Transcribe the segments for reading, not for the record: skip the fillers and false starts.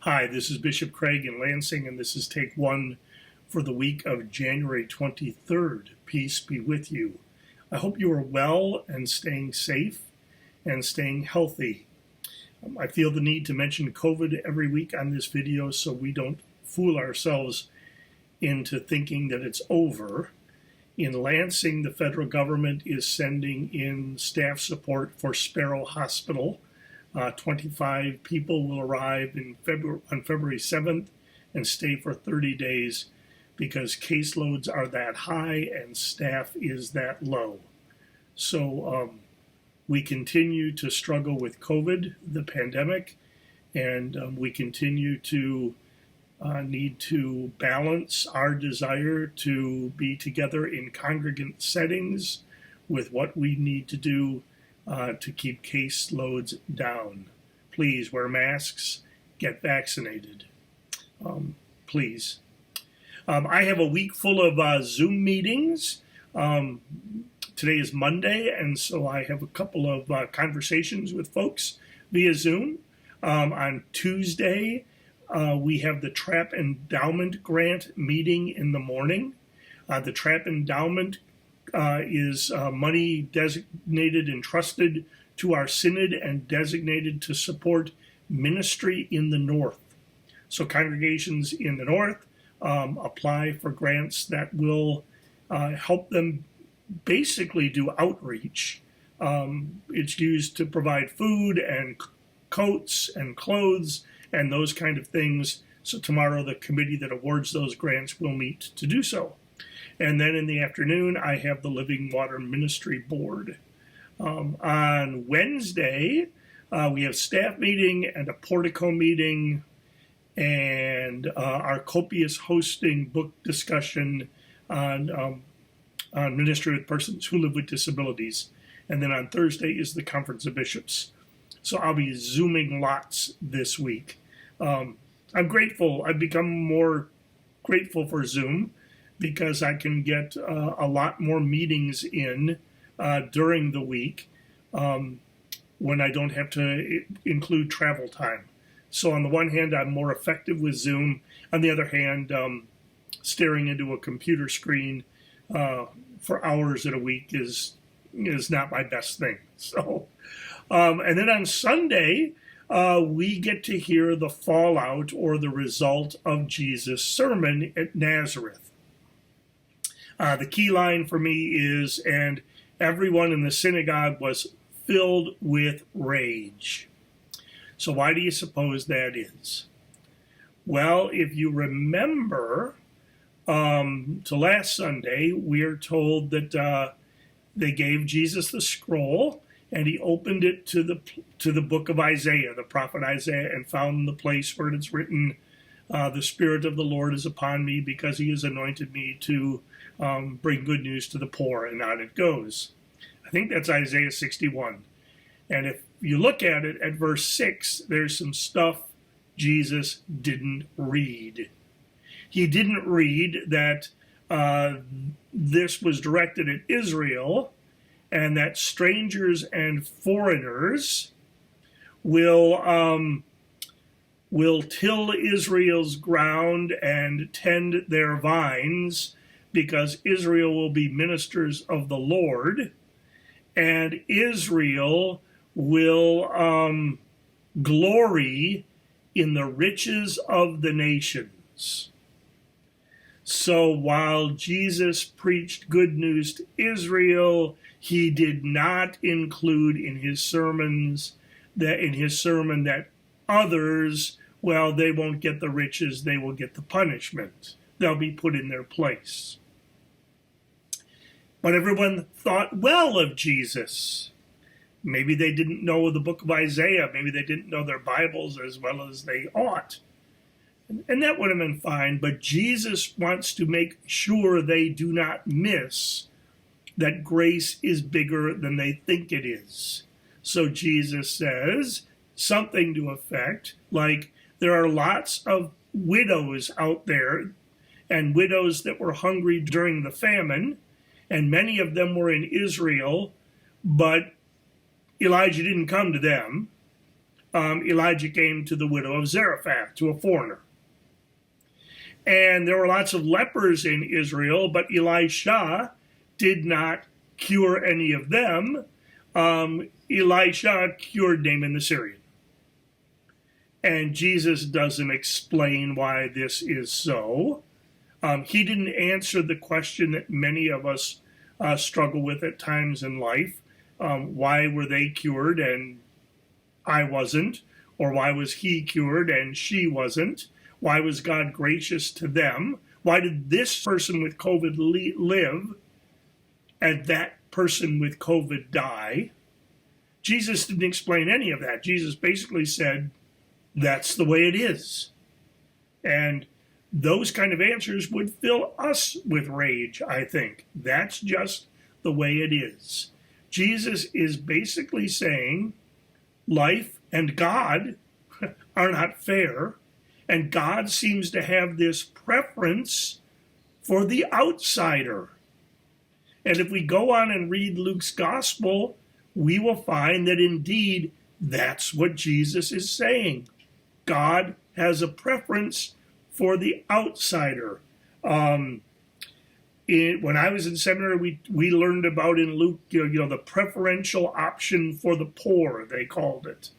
Hi, this is Bishop Craig in Lansing, and this is take one for the week of January 23rd. Peace be with you. I hope you are well and staying safe and staying healthy. I feel the need to mention COVID every week on this video so we don't fool ourselves into thinking that it's over. In Lansing, the federal government is sending in staff support for Sparrow Hospital. 25 people will arrive on February 7th and stay for 30 days because caseloads are that high and staff is that low. So we continue to struggle with COVID, the pandemic, and we continue to need to balance our desire to be together in congregant settings with what we need to do to keep case loads down. Please wear masks, get vaccinated, please. I have a week full of Zoom meetings. Today is Monday, and so I have a couple of conversations with folks via Zoom. On Tuesday, we have the TRAP Endowment Grant meeting in the morning. The TRAP Endowment is money designated and trusted to our synod and designated to support ministry in the north. So congregations in the north apply for grants that will help them basically do outreach. It's used to provide food and coats and clothes and those kind of things. So tomorrow the committee that awards those grants will meet to do so. And then in the afternoon, I have the Living Water Ministry Board. On Wednesday, we have staff meeting and a portico meeting and our copious hosting book discussion on ministry with persons who live with disabilities. And then on Thursday is the Conference of Bishops. So I'll be Zooming lots this week. I'm grateful. I've become more grateful for Zoom because I can get a lot more meetings in during the week when I don't have to include travel time. So on the one hand, I'm more effective with Zoom. On the other hand, staring into a computer screen for hours in a week is not my best thing. So, and then on Sunday, we get to hear the fallout or the result of Jesus' sermon at Nazareth. The key line for me is, and everyone in the synagogue was filled with rage. So why do you suppose that is? Well, if you remember to last Sunday, we are told that they gave Jesus the scroll, and he opened it to the book of Isaiah, the prophet Isaiah, and found the place where it's written, the Spirit of the Lord is upon me because he has anointed me to bring good news to the poor, and on it goes. I think that's Isaiah 61. And if you look at it at verse 6, there's some stuff Jesus didn't read. He didn't read that this was directed at Israel and that strangers and foreigners will till Israel's ground and tend their vines, because Israel will be ministers of the Lord, and Israel will glory in the riches of the nations. So while Jesus preached good news to Israel, he did not include in his sermon that others, well, they won't get the riches, they will get the punishment. They'll be put in their place. But everyone thought well of Jesus. Maybe they didn't know the book of Isaiah. Maybe they didn't know their Bibles as well as they ought. And that would have been fine. But Jesus wants to make sure they do not miss that grace is bigger than they think it is. So Jesus says something to effect like, there are lots of widows out there, and widows that were hungry during the famine, and many of them were in Israel, but Elijah didn't come to them. Elijah came to the widow of Zarephath, to a foreigner. And there were lots of lepers in Israel, but Elisha did not cure any of them. Elisha cured Naaman the Syrian. And Jesus doesn't explain why this is so. He didn't answer the question that many of us struggle with at times in life. Why were they cured and I wasn't? Or why was he cured and she wasn't? Why was God gracious to them? Why did this person with COVID live and that person with COVID die? Jesus didn't explain any of that. Jesus basically said, that's the way it is. And those kind of answers would fill us with rage, I think. That's just the way it is. Jesus is basically saying life and God are not fair, and God seems to have this preference for the outsider. And if we go on and read Luke's gospel, we will find that indeed that's what Jesus is saying. God has a preference for the outsider. When I was in seminary, we learned about in Luke, the preferential option for the poor, they called it.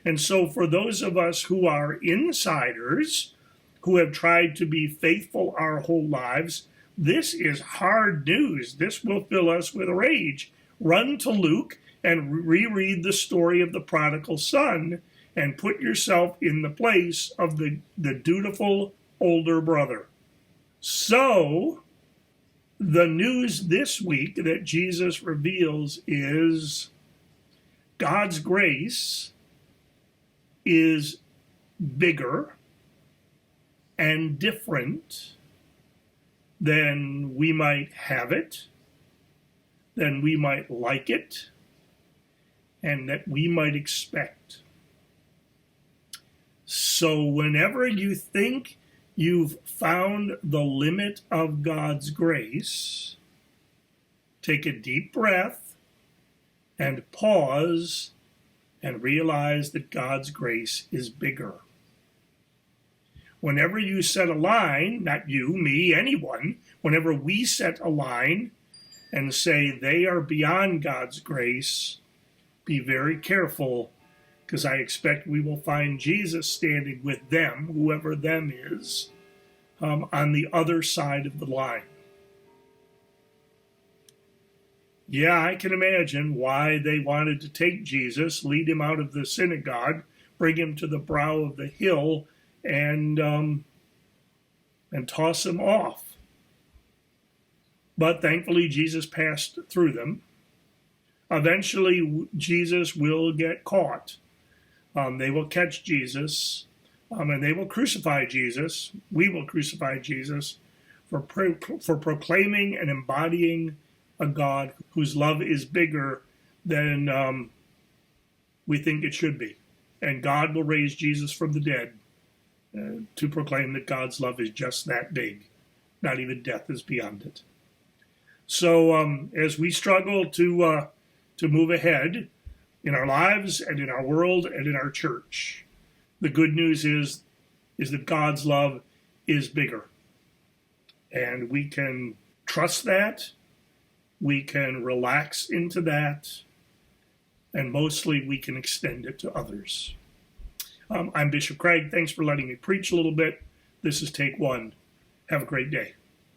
And so for those of us who are insiders, who have tried to be faithful our whole lives, this is hard news. This will fill us with rage. Run to Luke and reread the story of the prodigal son and put yourself in the place of the dutiful older brother. So, the news this week that Jesus reveals is God's grace is bigger and different than we might have it, than we might like it, and that we might expect. So whenever you think you've found the limit of God's grace, take a deep breath and pause and realize that God's grace is bigger. Whenever you set a line, not you, me, anyone, whenever we set a line and say they are beyond God's grace, be very careful, because I expect we will find Jesus standing with them, whoever them is, on the other side of the line. Yeah, I can imagine why they wanted to take Jesus, lead him out of the synagogue, bring him to the brow of the hill, and toss him off. But thankfully, Jesus passed through them. Eventually, Jesus will get caught. They will catch Jesus, and they will crucify Jesus. We will crucify Jesus for proclaiming and embodying a God whose love is bigger than we think it should be. And God will raise Jesus from the dead to proclaim that God's love is just that big. Not even death is beyond it. So as we struggle to move ahead in our lives and in our world and in our church, the good news is that God's love is bigger. And we can trust that. We can relax into that. And mostly we can extend it to others. I'm Bishop Craig. Thanks for letting me preach a little bit. This is Take One. Have a great day.